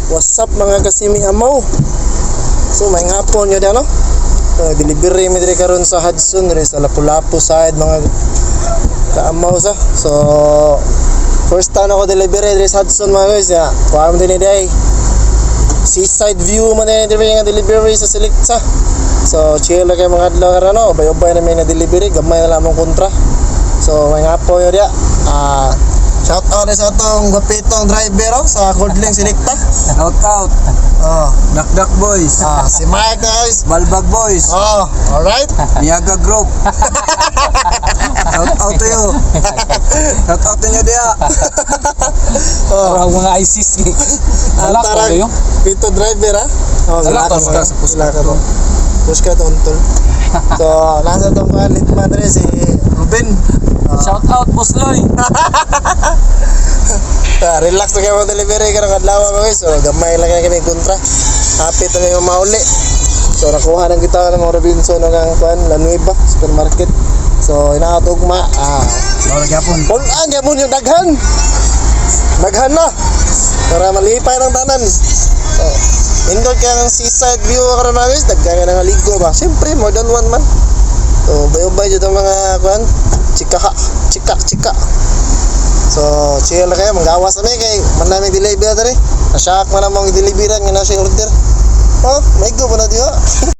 What's up mga kasimi amaw? So may hapon yun ano? Delivery mi diri karon sa Hudson diri sa Lapu-Lapu side mga kaamaw sa. So first time ako delivery diri sa Hudson mga guys ya. Kuha mo din day. Seaside view man din diri nga delivery sa Selecta. So chill lang kay mga adlaw karon no. Ubay-ubay na may na delivery, gamay na lamang kontra. So may hapon yun ya. Shout out sa atong gapitong driver sa Cordling Selecta. Shout out. Dakdak boys. Si Mike guys. Balbag boys. Alright. Niaga group. Shout out to you. Shout out to nyo dia. Parang mga ICC. Wala ko kayo. Pito driver ha. Wala ko sa pusla ka to. Puska to untol. So, nasa tong kalit madre si Ruben. Shout out Boss Loy. Relax na kayo delivery karong adlaw mga guys. So gamay lang kami kontra. Happy to may mauli. So nakuha nang kita ng mga Robinson ng kuan La Nueva supermarket. So inaatugma Wala gyapon. pulaan gyapon yung daghan. Daghan na. Para malipay ng tanan. Indot kaya ng seaside view karon mga guys, daghan nga ligo ba. Siyempre more than one man. So bay-bay jud ang mga kuan. Chika. So, chill na kayo, manggawas na kay man namin deliver na rin. Nasyak man namang deliveran nga na siya order. May go pa na diha.